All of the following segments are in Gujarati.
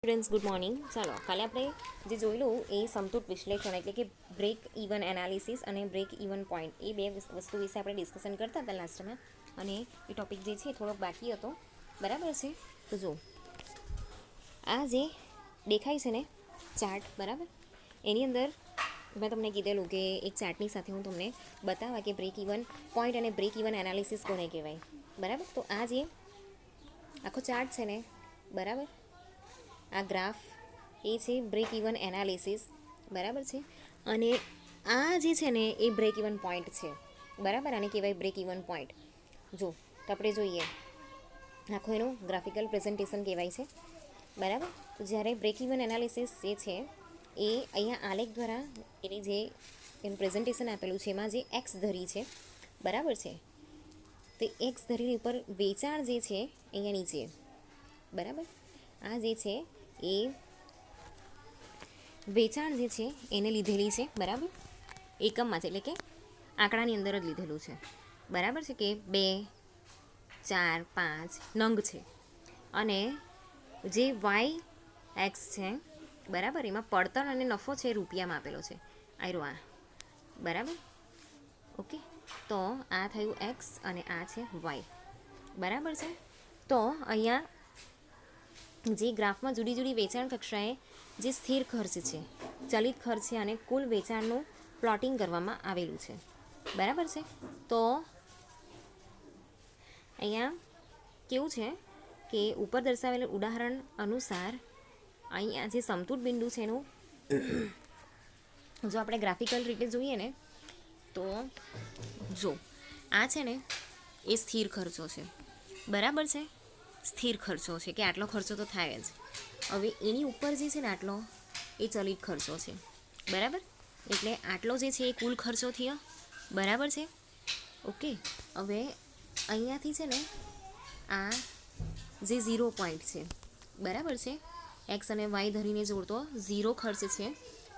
Students good morning. ચાલો કાલે આપણે જે જોયેલું એ સમતૂર વિશ્લેષણ એટલે કે બ્રેક ઇવન એનાલિસિસ અને બ્રેક ઇવન પોઈન્ટ એ બે વસ્તુ વિશે આપણે ડિસ્કશન કરતા હતા લાસ્ટમાં, અને એ ટોપિક જે છે થોડોક બાકી હતો. બરાબર છે. તો જો આ જે દેખાય છે ને ચાર્ટ, બરાબર, એની અંદર મેં તમને કીધેલું કે એક ચાર્ટની સાથે હું તમને બતાવવા કે બ્રેક ઇવન પોઈન્ટ અને બ્રેક ઇવન એનાલિસિસ કોને કહેવાય. બરાબર. તો આ જે આખો ચાર્ટ છે ને, બરાબર, આ ગ્રાફ એ છે બ્રેક ઇવન એનાલિસિસ. બરાબર છે. અને આ જે છે ને એ બ્રેક ઇવન પોઈન્ટ છે. બરાબર. આને કહેવાય બ્રેક ઇવન પોઈન્ટ. જો તો આપણે જોઈએ, આખું એનું ગ્રાફિકલ પ્રેઝન્ટેશન કહેવાય છે. બરાબર. તો જ્યારે બ્રેક ઇવન એનાલિસિસ જે છે એ અહીંયા આલેખ દ્વારા એની જે એનું પ્રેઝન્ટેશન આપેલું છે એમાં જે એક્સ ધરી છે, બરાબર છે, તે એક્સ ધરીની ઉપર વેચાણ જે છે અહીંયા નીચે, બરાબર, આ જે છે એ વેચાણ જે છે એને લીધેલી છે. બરાબર. એકમમાં છે એટલે કે આંકડાની અંદર જ લીધેલું છે. બરાબર છે કે 2, 4, 5 નંગ છે. અને જે વાય એક્સ છે, બરાબર, એમાં પડતર અને નફો છે રૂપિયામાં આપેલો છે. આયરો આ, બરાબર. ઓકે. તો આ થયું એક્સ અને આ છે વાય. બરાબર છે. તો અહીંયા જે ગ્રાફમાં જુદી જુદી વેચાણ કક્ષાએ જે સ્થિર ખર્ચ છે, ચલિત ખર્ચ છે અને કુલ વેચાણનું પ્લોટિંગ કરવામાં આવેલું છે. બરાબર છે. તો અહીંયા કેવું છે કે ઉપર દર્શાવેલું ઉદાહરણ અનુસાર અહીંયા જે સમતૂર બિંદુ છે એનું જો આપણે ગ્રાફિકલ રીતે જોઈએ ને, તો જો આ છે ને એ સ્થિર ખર્ચો છે. બરાબર છે. સ્થિર ખર્ચો છે કે આટલો ખર્ચો તો થાય જ. હવે એની ઉપર જે છે ને આટલો એ ચલિત ખર્ચો છે. બરાબર. એટલે આટલો જે છે એ કુલ ખર્ચો થયો. બરાબર છે. ઓકે. હવે અહીંયાથી છે ને આ જે 0 પોઈન્ટ છે, બરાબર છે, એક્સ અને વાય ધરીને જોડતો 0 ખર્ચ છે,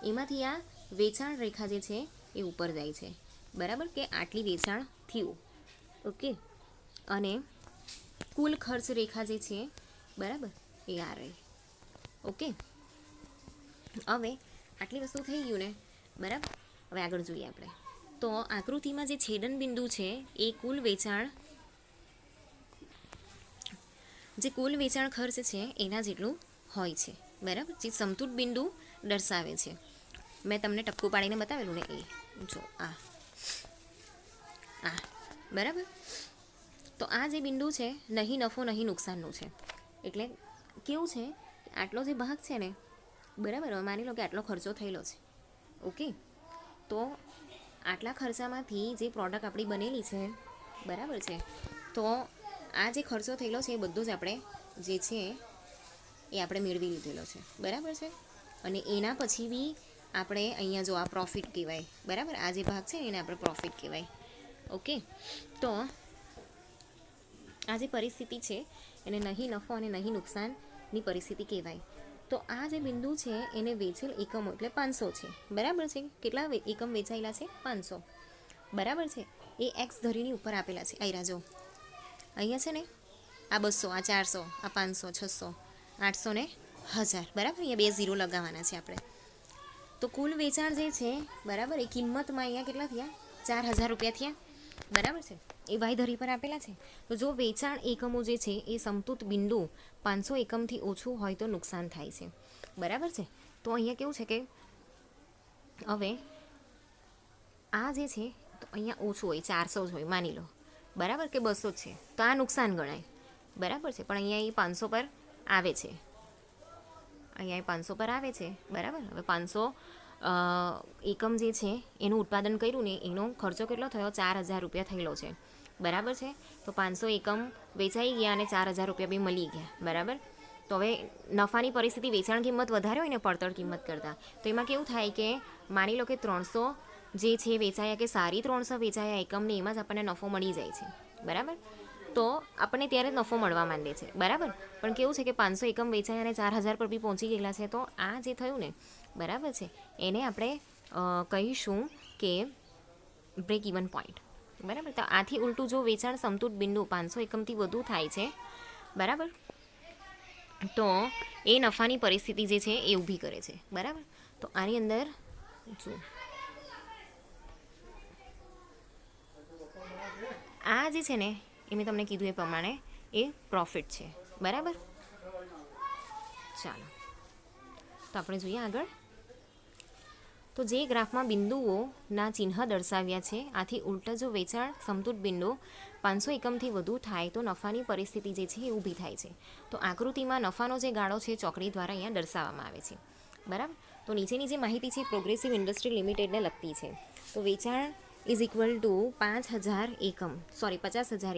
એમાંથી આ વેચાણ રેખા જે છે એ ઉપર જાય છે. બરાબર, કે આટલી વેચાણ થયું. ઓકે. અને કુલ ખર્ચ રેખા જે છે, બરાબર, એ આ રહી. ઓકે. હવે આટલી વસ્તુ થઈ ગયું ને, બરાબર. હવે આગળ જોઈએ આપણે. તો આકૃતિમાં જે છેદન બિંદુ છે એ કુલ વેચાણ ખર્ચ છે એના જેટલું હોય છે. બરાબર. જે સમતૂર બિંદુ દર્શાવે છે, મેં તમને ટપકું પાડીને બતાવેલું ને, એ જો આ બરાબર. તો આ જે બિંદુ છે નહીં નફો નહીં નુકસાનનું છે. એટલે કેવું છે, આટલો જે ભાગ છે ને, બરાબર, માની લો કે આટલો ખર્ચો થયેલો છે. ઓકે. તો આટલા ખર્ચામાંથી જે પ્રોડક્ટ આપણી બનેલી છે, બરાબર છે, તો આ જે ખર્ચો થયેલો છે એ બધો જ આપણે જે છે એ આપણે મેળવી લીધેલો છે. બરાબર છે. અને એના પછી બી આપણે અહીંયા જો આ પ્રોફિટ કહેવાય. બરાબર. આ જે ભાગ છે એને આપણે પ્રોફિટ કહેવાય. ઓકે. તો આ જે પરિસ્થિતિ છે એને નહીં નફો અને નહીં નુકસાનની પરિસ્થિતિ કહેવાય. તો આ જે બિંદુ છે એને વેચેલ એકમો એટલે 500 છે. બરાબર છે. કેટલા એકમ વેચાયેલા છે? 500. બરાબર છે. એ એક્સ ધરીની ઉપર આપેલા છે. આયરા જો અહીંયા છે ને આ 200, આ 400, આ 500, 600, 800 ને 1000. બરાબર. અહીંયા 2 ઝીરો લગાવવાના છે આપણે. તો કુલ વેચાણ જે છે, બરાબર, એ કિંમતમાં અહીંયા કેટલા થયા? 4000 રૂપિયા થયા. બરાબર છે. એ વાય ધરી પર આપેલા છે. તો જો વેચાણ એકમો જે છે એ સમતૂર બિંદુ 500 એકમથી ઓછું હોય તો નુકસાન થાય છે. બરાબર છે. તો અહીંયા કેવું છે કે હવે આ જે છે તો અહીંયા ઓછું હોય, 400 જ હોય માની લો, બરાબર, કે 200 જ છે, તો આ નુકસાન ગણાય. બરાબર છે. પણ અહીંયા એ 500 પર આવે છે. અહીંયા એ 500 પર આવે છે. બરાબર. હવે 500 એકમ જે છે એનું ઉત્પાદન કર્યું ને એનો ખર્ચો કેટલો થયો? 4000 રૂપિયા થયેલો છે. બરાબર છે. તો 500 એકમ વેચાઈ ગયા અને 4000 રૂપિયા બી મળી ગયા. બરાબર. તો હવે નફાની પરિસ્થિતિ, વેચાણ કિંમત વધારે હોય ને પડતર કિંમત કરતાં, તો એમાં કેવું થાય કે માની લો કે 300 જે છે વેચાયા, કે સારી 300 વેચાયા એકમને, એમાં જ આપણને નફો મળી જાય છે. બરાબર. તો આપણને ત્યારે નફો મળવા માંડે છે. બરાબર. પણ કેવું છે કે 500 એકમ વેચાયા અને 4000 પર બી પહોંચી ગયેલા છે. તો આ જે થયું ને, બરાબર છે, એને આપણે કહીશું કે બ્રેક ઇવન પોઈન્ટ. બરાબર. તો આથી ઉલટું જો વેચાણ સમતૂર બિંદુ 500 એકમથી વધુ થાય છે, બરાબર, તો એ નફાની પરિસ્થિતિ જે છે એ ઊભી કરે છે, બરાબર. તો આની અંદર જો આ જે છે ને એ મેં તમને કીધું એ પ્રમાણે એ પ્રોફિટ છે, બરાબર. ચાલો તો આપણે જોઈએ આગળ. તો જે ગ્રાફમાં બિંદુઓના ચિહ્ન દર્શાવ્યા છે, આથી ઉલટા જો વેચાણ સમતૂર બિંદુ 500 એકમથી વધુ થાય તો નફાની પરિસ્થિતિ જે છે એ ઊભી થાય છે. તો આકૃતિમાં નફાનો જે ગાળો છે ચોકડી દ્વારા અહીંયા દર્શાવવામાં આવે છે, બરાબર. તો નીચેની જે માહિતી છે પ્રોગ્રેસિવ ઇન્ડસ્ટ્રી લિમિટેડને લગતી છે. તો વેચાણ ઇઝ ઇક્વલ ટુ 50,000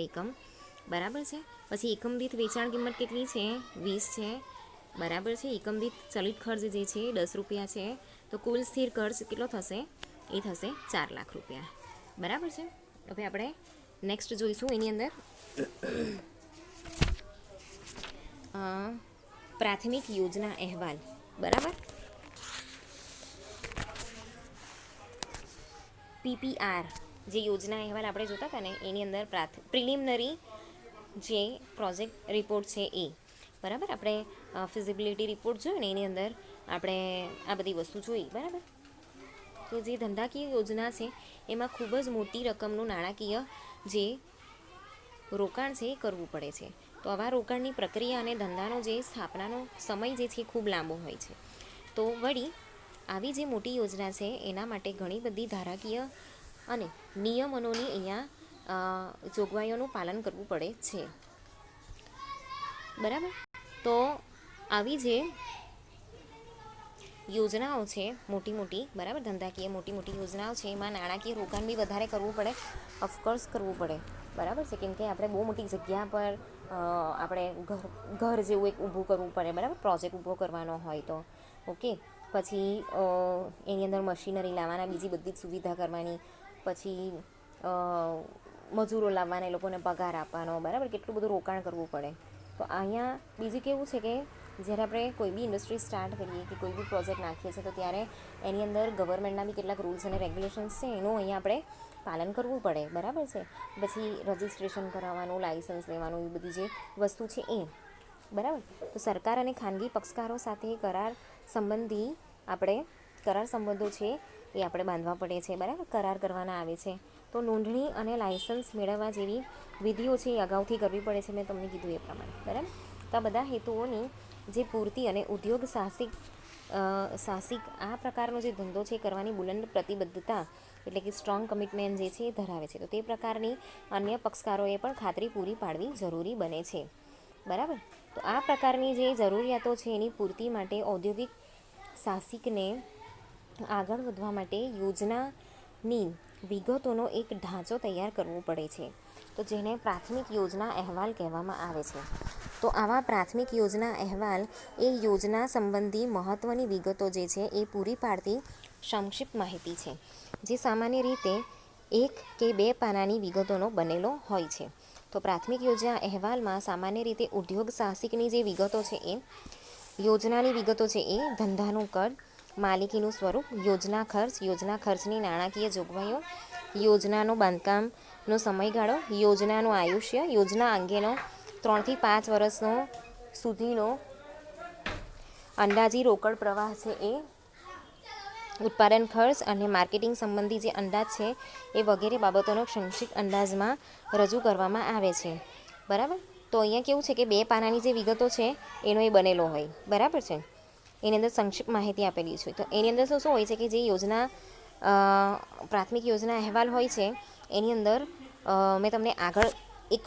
એકમ, બરાબર છે. પછી એકમ દીઠ વેચાણ કિંમત કેટલી છે? 20 છે, બરાબર છે. એકમ દીઠ ચલિત ખર્ચ જે છે 10 રૂપિયા છે. તો કુલ સ્થિર ખર્ચ કેટલો થશે? એ થશે 4 લાખ રૂપિયા, બરાબર છે. હવે આપણે નેક્સ્ટ જોઈશું એની અંદર પ્રાથમિક યોજના અહેવાલ, બરાબર. PPR જે યોજના અહેવાલ આપણે જોતા હતા ને એની અંદર પ્રિલિમિનરી જે પ્રોજેક્ટ રિપોર્ટ છે એ, બરાબર. આપણે ફિઝિબિલિટી રિપોર્ટ જોયો ને એની અંદર આપણે આ બધી વસ્તુ જોઈ, બરાબર. તો જે ધંધાકીય યોજના છે એમાં ખૂબ જ મોટી રકમનું નાણાકીય જે રોકાણ છે એ કરવું પડે છે. તો આવા રોકાણની પ્રક્રિયા અને ધંધાનો જે સ્થાપનાનો સમય જે છે ખૂબ લાંબો હોય છે. તો વળી આવી જે મોટી યોજના છે એના માટે ઘણી બધી ધારાકીય અને નિયમનોની અહીંયા જોગવાઈઓનું પાલન કરવું પડે છે, બરાબર. તો આવી જે યોજનાઓ છે મોટી, બરાબર, ધંધાકીય મોટી યોજનાઓ છે એમાં નાણાકીય રોકાણ બી વધારે કરવું પડે, ઓફકોર્સ કરવું પડે, બરાબર છે. કેમ કે આપણે બહુ મોટી જગ્યા પર આપણે ઘર જેવું એક ઊભું કરવું પડે, બરાબર. પ્રોજેક્ટ ઊભો કરવાનો હોય તો ઓકે. પછી એની અંદર મશીનરી લાવવાના, બીજી બધી જ સુવિધા કરવાની, પછી મજૂરો લાવવાના, એ લોકોને પગાર આપવાનો, બરાબર. કેટલું બધું રોકાણ કરવું પડે. તો અહીંયા બીજું કેવું છે કે જ્યારે આપણે કોઈ બી ઇન્ડસ્ટ્રી સ્ટાર્ટ કરીએ કે કોઈ બી પ્રોજેક્ટ નાખીએ છીએ તો ત્યારે એની અંદર ગવર્મેન્ટના બી કેટલાક રૂલ્સ અને રેગ્યુલેશન્સ છે એનું અહીંયા આપણે પાલન કરવું પડે, બરાબર છે. પછી રજિસ્ટ્રેશન કરાવવાનું, લાઇસન્સ લેવાનું, એ બધી જે વસ્તુ છે એ, બરાબર. તો સરકાર અને ખાનગી પક્ષકારો સાથે કરાર સંબંધો છે એ આપણે બાંધવા પડે છે, બરાબર. કરાર કરવાના આવે છે. તો નોંધણી અને લાઇસન્સ મેળવવા જેવી વિધિઓ છે એ અગાઉથી કરવી પડે છે, મેં તમને કીધું એ પ્રમાણે, બરાબર. તો આ બધા હેતુઓની જે પૂર્તિ અને ઉદ્યોગ સાહસિક આ પ્રકારનો જે ધંધો છે કરવાની બુલંદ પ્રતિબદ્ધતા એટલે કે સ્ટ્રોંગ કમિટમેન્ટ જે છે એ ધરાવે છે. તો તે પ્રકારની અન્ય પક્ષકારોએ પણ ખાતરી પૂરી પાડવી જરૂરી બને છે, બરાબર. તો આ પ્રકારની જે જરૂરિયાતો છે એની પૂર્તિ માટે ઔદ્યોગિક સાહસિકને આગળ વધવા માટે યોજનાની વિગતોનો એક ઢાંચો તૈયાર કરવો પડે છે, તો જેને પ્રાથમિક યોજના અહેવાલ કહેવામાં આવે છે. તો આવા પ્રાથમિક યોજના અહેવાલ એ યોજના સંબંધી મહત્ત્વની વિગતો જે છે એ પૂરી પાડતી સંક્ષિપ્ત માહિતી છે, જે સામાન્ય રીતે 1 કે 2 પાનાની વિગતોનો બનેલો હોય છે. તો પ્રાથમિક યોજના અહેવાલમાં સામાન્ય રીતે ઉદ્યોગ સાહસિકની જે વિગતો છે એ, યોજનાની વિગતો છે એ, ધંધાનું કદ, માલિકીનું સ્વરૂપ, યોજના ખર્ચની નાણાકીય જોગવાઈઓ, યોજનાનો બાંધકામનો સમયગાળો, યોજનાનું આયુષ્ય, યોજના અંગેનો 3 થી 5 વર્ષનો સુધીનો અંદાજી રોકડ પ્રવાહ છે એ, ઉત્પાદન ખર્ચ અને માર્કેટિંગ સંબંધી જે અંદાજ છે એ વગેરે બાબતોનો સંક્ષિપ્ત અંદાજમાં રજૂ કરવામાં આવે છે, બરાબર. તો અહીંયા કેવું છે કે 2 પાનાની જે વિગતો છે એનો એ બનેલો હોય, બરાબર છે. એની અંદર સંક્ષિપ્ત માહિતી આપેલી છે. તો એની અંદર શું હોય છે કે જે યોજના પ્રાથમિક યોજના અહેવાલ હોય છે એની અંદર મેં તમને આગળ એક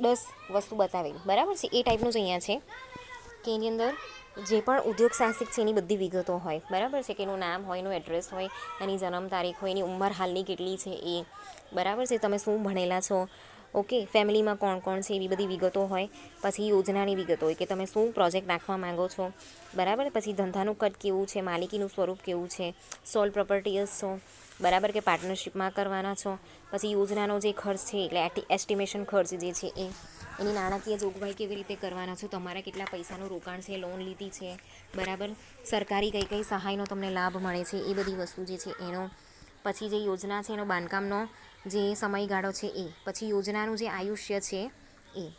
10 વસ્તુ બતાવેલી, બરાબર છે. એ ટાઈપનું જ અહીંયા છે કે એની અંદર જે પણ ઉદ્યોગ સાહસિક છે એની બધી વિગતો હોય, બરાબર છે. કે એનું નામ હોય, એનું એડ્રેસ હોય, એની જન્મ તારીખ હોય, એની ઉંમર હાલની કેટલી છે એ, બરાબર છે. તમે શું ભણેલા છો, ઓકે, ફેમિલીમાં કોણ કોણ છે એવી બધી વિગતો હોય. પછી યોજનાની વિગતો હોય કે તમે શું પ્રોજેક્ટ નાખવા માંગો છો, બરાબર. પછી ધંધાનું કદ કેવું છે, માલિકીનું સ્વરૂપ કેવું છે, સોલ પ્રોપર્ટીઝ છો, બરાબર, કે પાર્ટનરશિપમાં કરવાના છો. પછી યોજનાનો જે ખર્ચ છે એટલે એસ્ટિમેશન ખર્ચ જે છે એ, એની નાણાકીય જોગવાઈ કેવી રીતે કરવાના છો, તમારા કેટલા પૈસાનું રોકાણ છે, લોન લીધી છે, બરાબર. સરકારી કઈ સહાયનો તમને લાભ મળે છે એ બધી વસ્તુ જે છે એનો. પછી જે યોજના છે એનો બાંધકામનો જે સમયગાળો છે એ, પછી યોજનાનું જે આયુષ્ય છે એ,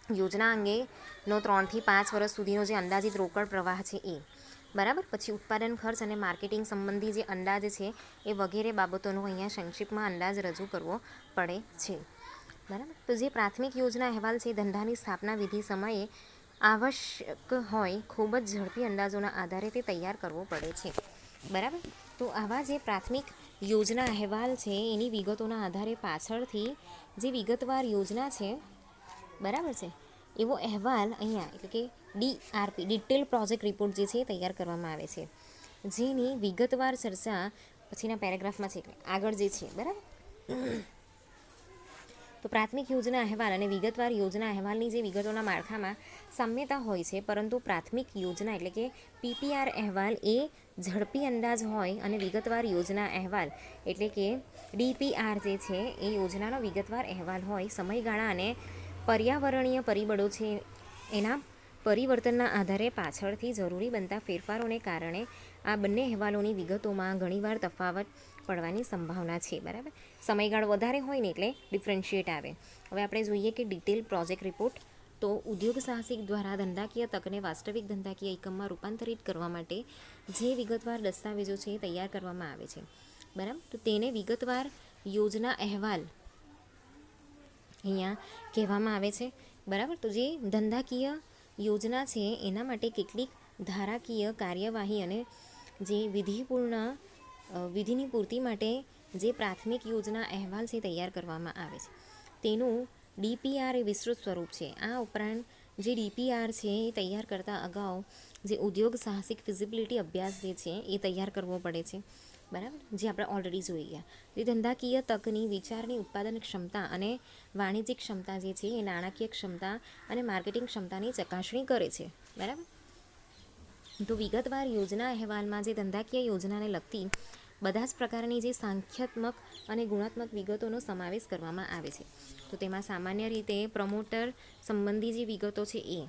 યોજના અંગેનો 3 થી 5 વર્ષ સુધીનો જે અંદાજિત રોકડ પ્રવાહ છે એ, બરાબર. પછી ઉત્પાદન ખર્ચ અને માર્કેટિંગ સંબંધી જે અંદાજ છે એ વગેરે બાબતોનો અહીંયા સંક્ષિપ્તમાં અંદાજ રજૂ કરવો પડે છે, બરાબર. તો જે પ્રાથમિક યોજના અહેવાલ છે ધંધાની સ્થાપના વિધિ સમયે આવશ્યક હોય ખૂબ જ ઝડપી અંદાજોના આધારે તે તૈયાર કરવો પડે છે, બરાબર. તો આવા જે પ્રાથમિક યોજના અહેવાલ છે એની વિગતોના આધારે પાછળથી જે વિગતવાર યોજના છે, બરાબર છે, એવો અહેવાલ અહીંયા એટલે કે DRP ડિટેલ પ્રોજેક્ટ રિપોર્ટ જે છે એ તૈયાર કરવામાં આવે છે, જેની વિગતવાર ચર્ચા પછીના પેરેગ્રાફમાં છે, એટલે આગળ જે છે, બરાબર. તો પ્રાથમિક યોજના અહેવાલ અને વિગતવાર યોજના અહેવાલની જે વિગતોના માળખામાં સામ્યતા હોય છે, પરંતુ પ્રાથમિક યોજના એટલે કે PPR અહેવાલ એ ઝડપી અંદાજ હોય અને વિગતવાર યોજના અહેવાલ એટલે કે DPR જે છે એ યોજનાનો વિગતવાર અહેવાલ હોય. સમયગાળા અને પર્યાવરણીય પરિબળો છે એના પરિવર્તનના આધારે પાછળથી જરૂરી બનતા ફેરફારોને કારણે આ બંને અહેવાલોની વિગતોમાં ઘણીવાર તફાવત પડવાની સંભાવના છે, બરાબર. સમયગાળો વધારે હોય ને એટલે ડિફરન્શિએટ આવે. હવે આપણે જોઈએ કે ડિટેલ પ્રોજેક્ટ રિપોર્ટ. તો ઉદ્યોગ સાહસિક દ્વારા ધંધાકીય તકને વાસ્તવિક ધંધાકીય એકમમાં રૂપાંતરિત કરવા માટે જે વિગતવાર દસ્તાવેજો છે એ તૈયાર કરવામાં આવે છે, બરાબર. તો તેને વિગતવાર યોજના અહેવાલ અહીંયા કહેવામાં આવે છે, બરાબર. તો જે ધંધાકીય યોજના છે એના માટે કેટલીક ધારાકીય કાર્યવાહી અને જે વિધિની પૂર્તિ માટે જે પ્રાથમિક યોજના અહેવાલ છે તૈયાર કરવામાં આવે છે તેનું DPR એ વિસ્તૃત સ્વરૂપ છે. આ ઉપરાંત જે DPR છે એ તૈયાર કરતાં અગાઉ જે ઉદ્યોગ સાહસિક ફિઝિબિલિટી અભ્યાસ જે છે એ તૈયાર કરવો પડે છે, બરાબર, જે આપણે ઓલરેડી જોઈ ગયા. જે ધંધાકીય તકની વિચારની ઉત્પાદન ક્ષમતા અને વાણિજ્યિક ક્ષમતા જે છે એ નાણાકીય ક્ષમતા અને માર્કેટિંગ ક્ષમતાની ચકાસણી કરે છે, બરાબર. તો વિગતવાર યોજના અહેવાલમાં જે ધંધાકીય યોજનાને લગતી બધા જ પ્રકારની જે સાંખ્યાત્મક અને ગુણાત્મક વિગતોનો સમાવેશ કરવામાં આવે છે. તો તેમાં સામાન્ય રીતે પ્રમોટર સંબંધી જે વિગતો છે એ,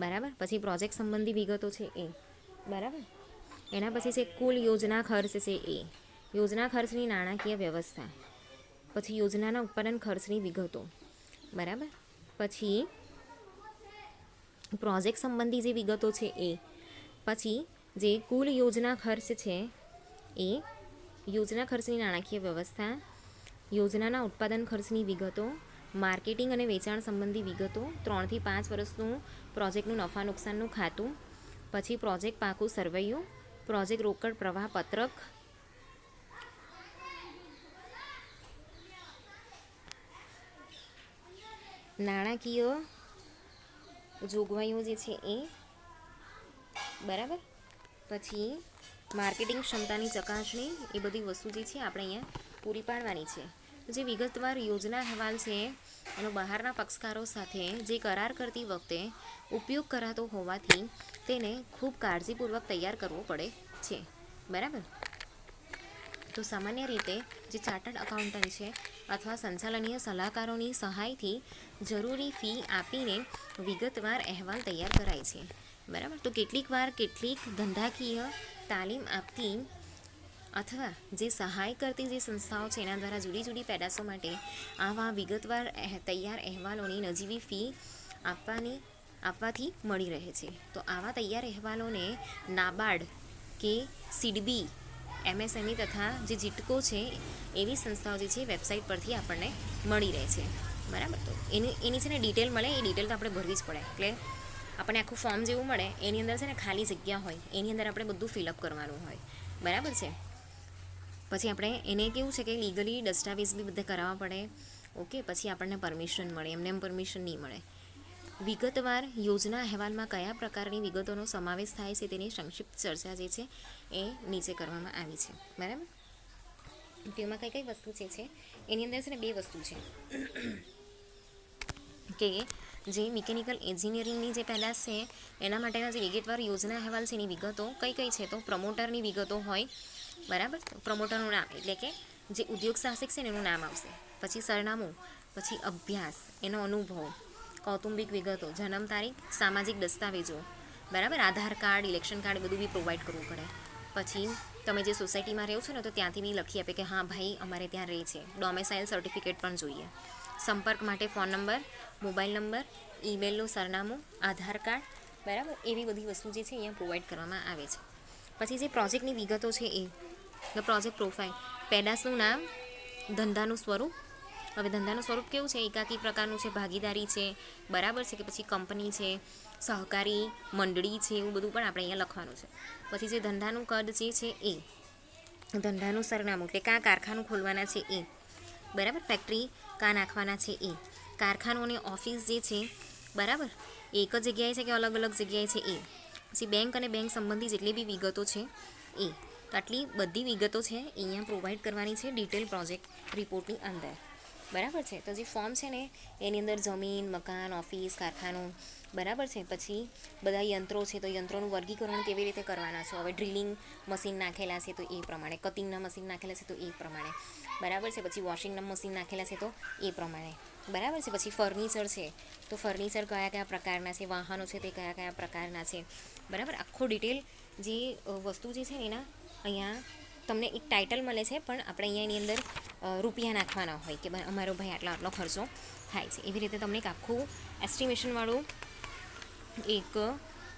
બરાબર. પછી પ્રોજેક્ટ સંબંધી વિગતો છે એ, બરાબર. એના પછી છે કુલ યોજના ખર્ચ છે એ, યોજના ખર્ચની નાણાકીય વ્યવસ્થા, પછી યોજનાના ઉત્પાદન ખર્ચની વિગતો, બરાબર. પછી પ્રોજેક્ટ સંબંધી જે વિગતો છે એ, પછી જે કુલ યોજના ખર્ચ છે એ, યોજના ખર્ચની નાણાકીય વ્યવસ્થા, યોજનાના ઉત્પાદન ખર્ચની વિગતો, માર્કેટિંગ અને વેચાણ સંબંધી વિગતો, 3 થી 5 વર્ષનું પ્રોજેક્ટનું નફા નુકસાનનું ખાતું, પછી પ્રોજેક્ટ પાકું સરવૈયું, પ્રોજેક્ટ રોકડ પ્રવાહ પત્રક, નાણાકીય જોગવાઈઓ જે છે એ, બરાબર. પછી માર્કેટિંગ ક્ષમતાની ચકાસણી, એ બધી વસ્તુ જે છે આપણે અહીંયા પૂરી પાડવાની છે. જે વિગતવાર યોજના અહેવાલ છે એનો બહારના પક્ષકારો સાથે જે કરાર કરતી વખતે ઉપયોગ કરાતો હોવાથી તેને ખૂબ કાળજીપૂર્વક તૈયાર કરવો પડે છે, બરાબર. તો સામાન્ય રીતે જે ચાર્ટર્ડ એકાઉન્ટન્ટ છે અથવા સંચાલનીય સલાહકારોની સહાયથી જરૂરી ફી આપીને વિગતવાર અહેવાલ તૈયાર કરાય છે, બરાબર. તો કેટલીક વાર કેટલીક ધંધાકીય તાલીમ આપતી અથવા જે સહાય કરતી જે સંસ્થાઓ છે એના દ્વારા જુદી જુદી પેદાશો માટે આવા વિગતવાર તૈયાર અહેવાલોની નજીવી ફી આપવાથી મળી રહે છે. તો આવા તૈયાર અહેવાલોને નાબાર્ડ કે સિડબી, MSME તથા જે જીટકો છે એવી સંસ્થાઓ જે છે વેબસાઇટ પરથી આપણને મળી રહે છે, બરાબર. તો એની છે ને ડિટેલ મળે, એ ડિટેલ તો આપણે ભરવી જ પડે. એટલે આપણને આખું ફોર્મ જેવું મળે એની અંદર છે ને ખાલી જગ્યા હોય, એની અંદર આપણે બધું ફિલઅપ કરવાનું હોય, બરાબર છે. પછી આપણે એને કેવું છે કે લીગલી દસ્તાવેજ બી બધા કરાવવા પડે, ઓકે. પછી આપણને પરમિશન મળે, એમને પરમિશન નહીં મળે. વિગતવાર યોજના અહેવાલમાં કયા પ્રકારની વિગતોનો સમાવેશ થાય છે તેની સંક્ષિપ્ત ચર્ચા જે છે એ નીચે કરવામાં આવી છે, બરાબર. તેમાં કઈ કઈ વસ્તુ છે એની અંદર છે ને 2 વસ્તુ છે કે જે મિકેનિકલ એન્જિનિયરિંગની જે પેદાશ છે એના માટેના જે વિગતવાર યોજના અહેવાલ છે એની વિગતો કઈ કઈ છે. તો પ્રમોટરની વિગતો હોય, બરાબર. પ્રમોટરનું નામ એટલે કે જે ઉદ્યોગ સાહસિક છે ને એનું નામ આવશે, પછી સરનામું, પછી અભ્યાસ, એનો અનુભવ, કૌટુંબિક વિગતો, જન્મ તારીખ, સામાજિક દસ્તાવેજો, બરાબર. આધાર કાર્ડ, ઇલેક્શન કાર્ડ બધું બી પ્રોવાઈડ કરવું પડે. પછી તમે જે સોસાયટીમાં રહો છો ને તો ત્યાંથી બી લખી આપે કે હા ભાઈ અમારે ત્યાં રહે છે. ડોમેસાઇલ સર્ટિફિકેટ પણ જોઈએ. સંપર્ક માટે ફોન નંબર, મોબાઈલ નંબર, ઈમેલનું સરનામું, આધાર કાર્ડ, બરાબર, એવી બધી વસ્તુ જે છે અહીંયા પ્રોવાઈડ કરવામાં આવે છે. પછી જે પ્રોજેક્ટની વિગતો છે એ ધ પ્રોજેક્ટ પ્રોફાઇલ, પેદાશનું નામ, ધંધાનું સ્વરૂપ. હવે ધંધાનું સ્વરૂપ કેવું છે, એકાકી પ્રકારનું છે, ભાગીદારી છે, બરાબર છે, કે પછી કંપની છે, સહકારી મંડળી છે, એવું બધું પણ આપણે અહીંયા લખવાનું છે. પછી જે ધંધાનું કદ જે છે એ, ધંધાનું સરનામું એટલે કાં કારખાનું ખોલવાના છે એ, બરાબર, ફેક્ટરી કાં નાખવાના છે એ, કારખાનું અને ઓફિસ જે છે, બરાબર, એક જ જગ્યાએ છે કે અલગ અલગ જગ્યાએ છે એ. પછી બેંક અને બેંક સંબંધી જેટલી બી વિગતો છે એ. તો આટલી બધી વિગતો છે અહીંયા પ્રોવાઈડ કરવાની છે ડિટેલ પ્રોજેક્ટ રિપોર્ટની અંદર, બરાબર છે. તો જે ફોર્મ છે ને એની અંદર જમીન, મકાન, ઓફિસ, કારખાનું, બરાબર છે. પછી બધા યંત્રો છે, તો યંત્રોનું વર્ગીકરણ કેવી રીતે કરવાના છે. હવે ડ્રિલિંગ મશીન નાખેલા છે તો એ પ્રમાણે, કટિંગના મશીન નાખેલા છે તો એ પ્રમાણે, બરાબર છે. પછી વોશિંગના મશીન નાખેલા છે તો એ પ્રમાણે, બરાબર છે. પછી ફર્નિચર છે તો ફર્નિચર કયા કયા પ્રકારના છે, વાહનો છે તે કયા કયા પ્રકારના છે, બરાબર. આખો ડિટેલ જે વસ્તુ જે છે એના અહીંયા તમને એક ટાઇટલ મળે છે, પણ આપણે અહીંયા એની અંદર રૂપિયા નાખવાના હોય કે અમારો ભાઈ આટલો ખર્ચો થાય છે. એવી રીતે તમને એક આખું એસ્ટિમેશનવાળું એક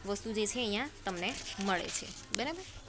વસ્તુ જે છે અહીંયા તમને મળે છે, બરાબર.